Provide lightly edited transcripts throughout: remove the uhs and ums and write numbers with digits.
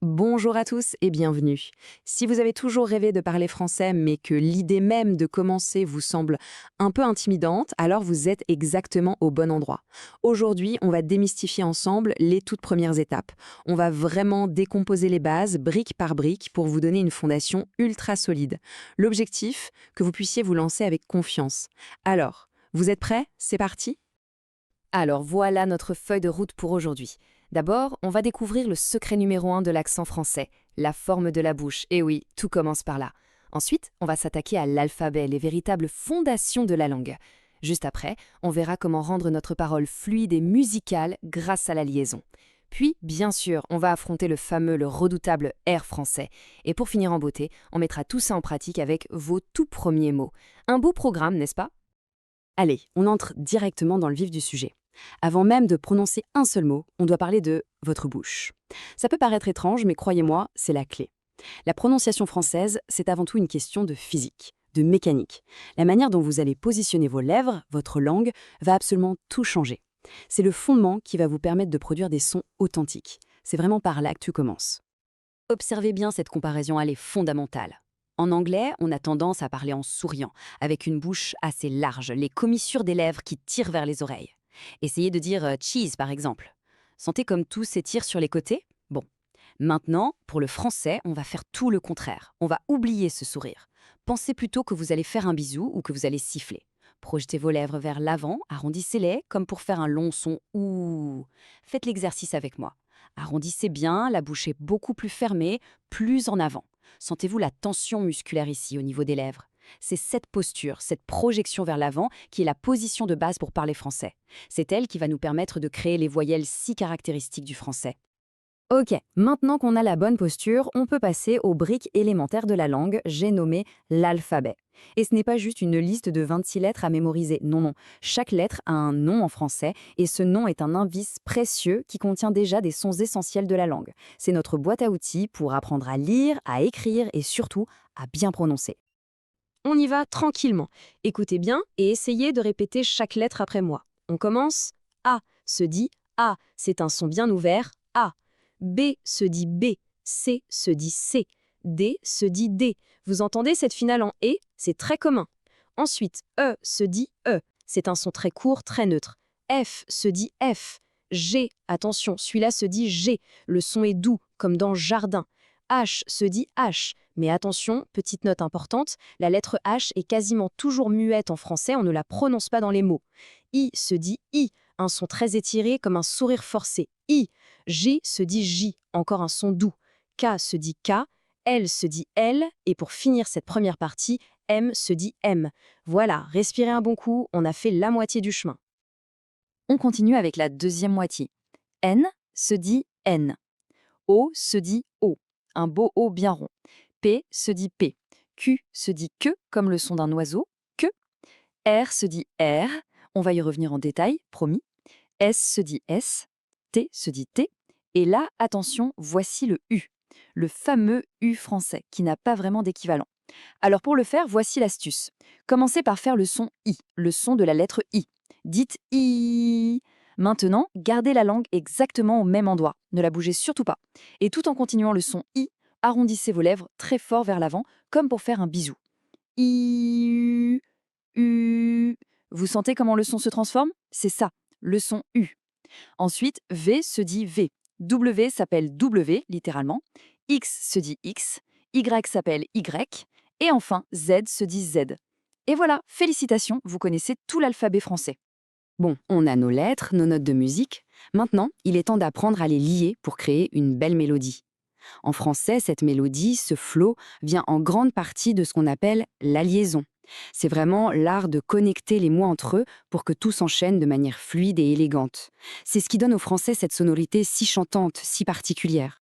Bonjour à tous et bienvenue. Si vous avez toujours rêvé de parler français mais que l'idée même de commencer vous semble un peu intimidante, alors vous êtes exactement au bon endroit. Aujourd'hui, on va démystifier ensemble les toutes premières étapes. On va vraiment décomposer les bases, brique par brique, pour vous donner une fondation ultra solide. L'objectif, que vous puissiez vous lancer avec confiance. Alors, vous êtes prêts? C'est parti? Alors voilà notre feuille de route pour aujourd'hui. D'abord, on va découvrir le secret numéro 1 de l'accent français, la forme de la bouche. Et oui, tout commence par là. Ensuite, on va s'attaquer à l'alphabet, les véritables fondations de la langue. Juste après, on verra comment rendre notre parole fluide et musicale grâce à la liaison. Puis, bien sûr, on va affronter le redoutable R français. Et pour finir en beauté, on mettra tout ça en pratique avec vos tout premiers mots. Un beau programme, n'est-ce pas? Allez, on entre directement dans le vif du sujet. Avant même de prononcer un seul mot, on doit parler de votre bouche. Ça peut paraître étrange, mais croyez-moi, c'est la clé. La prononciation française, c'est avant tout une question de physique, de mécanique. La manière dont vous allez positionner vos lèvres, votre langue, va absolument tout changer. C'est le fondement qui va vous permettre de produire des sons authentiques. C'est vraiment par là que tu commences. Observez bien cette comparaison, elle est fondamentale. En anglais, on a tendance à parler en souriant, avec une bouche assez large, les commissures des lèvres qui tirent vers les oreilles. Essayez de dire cheese, par exemple. Sentez comme tout s'étire sur les côtés? Bon. Maintenant, pour le français, on va faire tout le contraire. On va oublier ce sourire. Pensez plutôt que vous allez faire un bisou ou que vous allez siffler. Projetez vos lèvres vers l'avant, arrondissez-les comme pour faire un long son ouh. Faites l'exercice avec moi. Arrondissez bien, la bouche est beaucoup plus fermée, plus en avant. Sentez-vous la tension musculaire ici au niveau des lèvres? C'est cette posture, cette projection vers l'avant qui est la position de base pour parler français. C'est elle qui va nous permettre de créer les voyelles si caractéristiques du français. Ok, maintenant qu'on a la bonne posture, on peut passer aux briques élémentaires de la langue, j'ai nommé l'alphabet. Et ce n'est pas juste une liste de 26 lettres à mémoriser, non, non. Chaque lettre a un nom en français, et ce nom est un indice précieux qui contient déjà des sons essentiels de la langue. C'est notre boîte à outils pour apprendre à lire, à écrire et surtout à bien prononcer. On y va tranquillement. Écoutez bien et essayez de répéter chaque lettre après moi. On commence. A se dit A, c'est un son bien ouvert, A. B se dit B, C se dit C, D se dit D. Vous entendez cette finale en E? C'est très commun. Ensuite, E se dit E, c'est un son très court, très neutre. F se dit F. G, attention, celui-là se dit G, le son est doux, comme dans jardin. H se dit H, mais attention, petite note importante, la lettre H est quasiment toujours muette en français, on ne la prononce pas dans les mots. I se dit I, un son très étiré comme un sourire forcé. I. J se dit J, encore un son doux. K se dit K, L se dit L, et pour finir cette première partie, M se dit M. Voilà, respirez un bon coup, on a fait la moitié du chemin. On continue avec la deuxième moitié. N se dit N. O se dit O, un beau O bien rond. P se dit P. Q se dit que, comme le son d'un oiseau, que. R se dit R, on va y revenir en détail, promis. S se dit S, T se dit T. Et là, attention, voici le U, le fameux U français, qui n'a pas vraiment d'équivalent. Alors pour le faire, voici l'astuce. Commencez par faire le son I, le son de la lettre I. Dites I. Maintenant, gardez la langue exactement au même endroit, ne la bougez surtout pas. Et tout en continuant le son I, arrondissez vos lèvres très fort vers l'avant, comme pour faire un bisou. I. U. Vous sentez comment le son se transforme? C'est ça, le son U. Ensuite, V se dit V. W s'appelle W, littéralement. X se dit X. Y s'appelle Y. Et enfin, Z se dit Z. Et voilà, félicitations, vous connaissez tout l'alphabet français. Bon, on a nos lettres, nos notes de musique. Maintenant, il est temps d'apprendre à les lier pour créer une belle mélodie. En français, cette mélodie, ce flow, vient en grande partie de ce qu'on appelle la liaison. C'est vraiment l'art de connecter les mots entre eux pour que tout s'enchaîne de manière fluide et élégante. C'est ce qui donne au français cette sonorité si chantante, si particulière.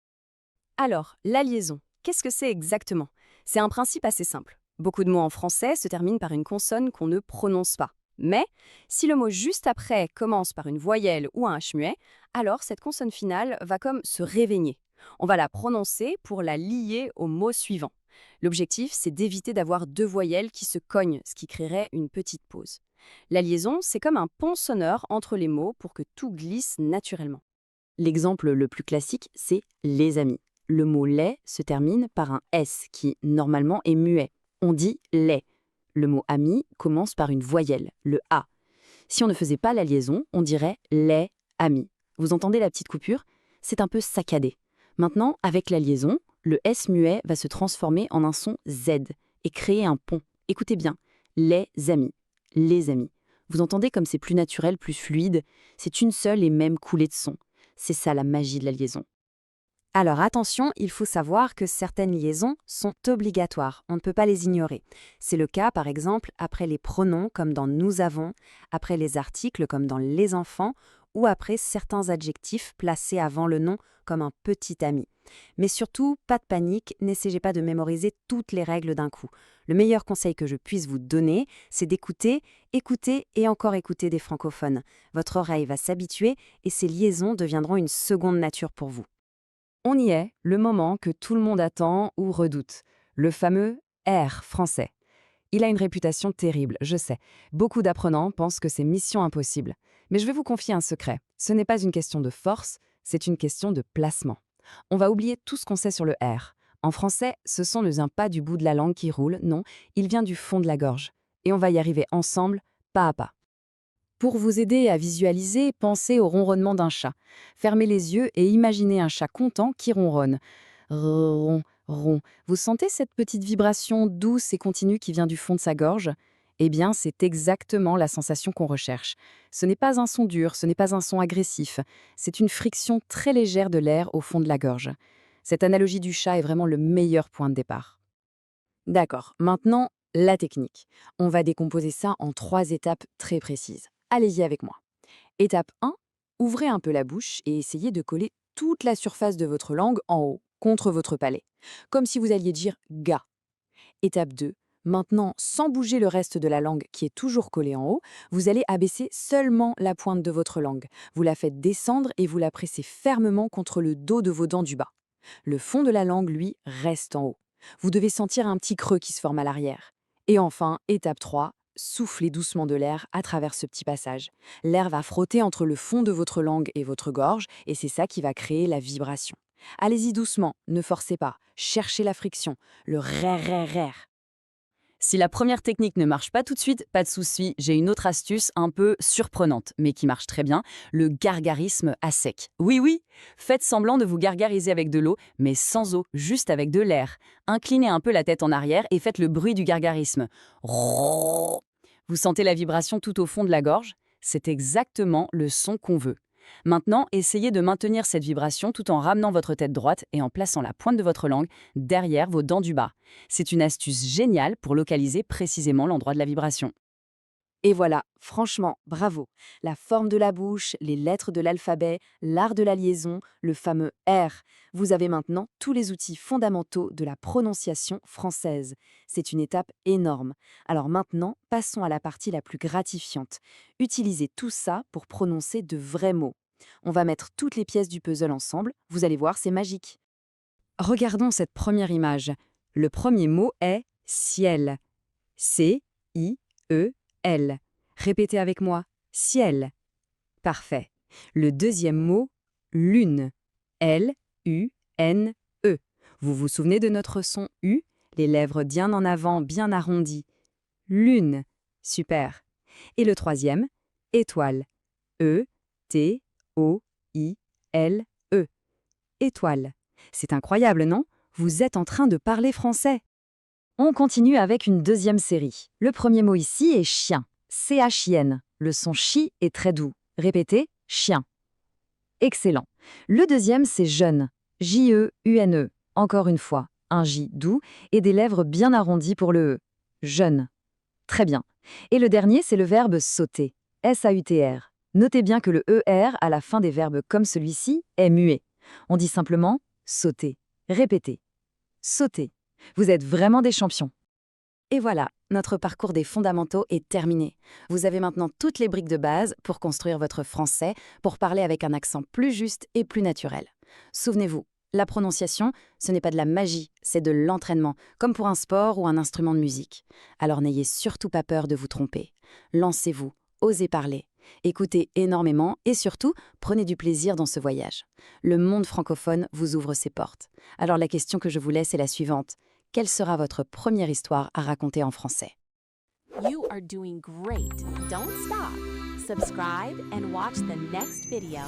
Alors, la liaison, qu'est-ce que c'est exactement? C'est un principe assez simple. Beaucoup de mots en français se terminent par une consonne qu'on ne prononce pas. Mais, si le mot juste après commence par une voyelle ou un H muet, alors cette consonne finale va comme se réveiller. On va la prononcer pour la lier au mot suivant. L'objectif, c'est d'éviter d'avoir deux voyelles qui se cognent, ce qui créerait une petite pause. La liaison, c'est comme un pont sonore entre les mots pour que tout glisse naturellement. L'exemple le plus classique, c'est les amis. le mot lait se termine par un S qui, normalement, est muet. On dit lait. Le mot ami commence par une voyelle, le A. Si on ne faisait pas la liaison, on dirait lait, ami. Vous entendez la petite coupure? C'est un peu saccadé. Maintenant, avec la liaison, le S muet va se transformer en un son Z et créer un pont. Écoutez bien, les amis, les amis. Vous entendez comme c'est plus naturel, plus fluide? C'est une seule et même coulée de son. C'est ça la magie de la liaison. Alors attention, il faut savoir que certaines liaisons sont obligatoires, on ne peut pas les ignorer. C'est le cas par exemple après les pronoms comme dans nous avons, après les articles comme dans les enfants ou après certains adjectifs placés avant le nom comme un petit ami. Mais surtout, pas de panique, n'essayez pas de mémoriser toutes les règles d'un coup. Le meilleur conseil que je puisse vous donner, c'est d'écouter, écouter et encore écouter des francophones. Votre oreille va s'habituer et ces liaisons deviendront une seconde nature pour vous. On y est, le moment que tout le monde attend ou redoute, le fameux R français. Il a une réputation terrible, je sais. Beaucoup d'apprenants pensent que c'est mission impossible. Mais je vais vous confier un secret. Ce n'est pas une question de force, c'est une question de placement. On va oublier tout ce qu'on sait sur le R. En français, ce son ne vient pas du bout de la langue qui roule, non, il vient du fond de la gorge. Et on va y arriver ensemble, pas à pas. Pour vous aider à visualiser, pensez au ronronnement d'un chat. Fermez les yeux et imaginez un chat content qui ronronne. Ron, ron. Vous sentez cette petite vibration douce et continue qui vient du fond de sa gorge? Eh bien, c'est exactement la sensation qu'on recherche. Ce n'est pas un son dur, ce n'est pas un son agressif. C'est une friction très légère de l'air au fond de la gorge. Cette analogie du chat est vraiment le meilleur point de départ. D'accord, maintenant, la technique. On va décomposer ça en 3 étapes très précises. Allez-y avec moi. Étape 1, ouvrez un peu la bouche et essayez de coller toute la surface de votre langue en haut, contre votre palais, comme si vous alliez dire ga. Étape 2, maintenant, sans bouger le reste de la langue qui est toujours collée en haut, vous allez abaisser seulement la pointe de votre langue. Vous la faites descendre et vous la pressez fermement contre le dos de vos dents du bas. Le fond de la langue, lui, reste en haut. Vous devez sentir un petit creux qui se forme à l'arrière. Et enfin, étape 3, soufflez doucement de l'air à travers ce petit passage. L'air va frotter entre le fond de votre langue et votre gorge, et c'est ça qui va créer la vibration. Allez-y doucement, ne forcez pas, cherchez la friction, le rère. Si la première technique ne marche pas tout de suite, pas de souci, j'ai une autre astuce un peu surprenante, mais qui marche très bien, le gargarisme à sec. Oui, faites semblant de vous gargariser avec de l'eau, mais sans eau, juste avec de l'air. Inclinez un peu la tête en arrière et faites le bruit du gargarisme. Vous sentez la vibration tout au fond de la gorge? C'est exactement le son qu'on veut. Maintenant, essayez de maintenir cette vibration tout en ramenant votre tête droite et en plaçant la pointe de votre langue derrière vos dents du bas. C'est une astuce géniale pour localiser précisément l'endroit de la vibration. Et voilà, franchement, bravo. La forme de la bouche, les lettres de l'alphabet, l'art de la liaison, le fameux R. Vous avez maintenant tous les outils fondamentaux de la prononciation française. C'est une étape énorme. Alors maintenant, passons à la partie la plus gratifiante. Utilisez tout ça pour prononcer de vrais mots. On va mettre toutes les pièces du puzzle ensemble. Vous allez voir, c'est magique. Regardons cette première image. Le premier mot est ciel. C-I-E-L. Répétez avec moi. Ciel. Parfait. Le deuxième mot, lune. L-U-N-E. Vous vous souvenez de notre son U? Les lèvres bien en avant, bien arrondies. Lune. Super. Et le troisième, étoile. E-T-O-I-L-E. Étoile. C'est incroyable, non? Vous êtes en train de parler français. On continue avec une deuxième série. Le premier mot ici est chien. C-H-I-N. Le son chi est très doux. Répétez, chien. Excellent. Le deuxième, c'est jeune. J-E-U-N-E. Encore une fois, un J doux et des lèvres bien arrondies pour le E. Jeune. Très bien. Et le dernier, c'est le verbe sauter. S-A-U-T-R. Notez bien que le ER à la fin des verbes comme celui-ci est muet. On dit simplement sauter. Répétez. Sauter. Vous êtes vraiment des champions. Et voilà, notre parcours des fondamentaux est terminé. Vous avez maintenant toutes les briques de base pour construire votre français, pour parler avec un accent plus juste et plus naturel. Souvenez-vous, la prononciation, ce n'est pas de la magie, c'est de l'entraînement, comme pour un sport ou un instrument de musique. Alors n'ayez surtout pas peur de vous tromper. Lancez-vous, osez parler. Écoutez énormément et surtout, prenez du plaisir dans ce voyage. Le monde francophone vous ouvre ses portes. Alors la question que je vous laisse est la suivante. Quelle sera votre première histoire à raconter en français? You are doing great. Don't stop. Subscribe and watch the next video.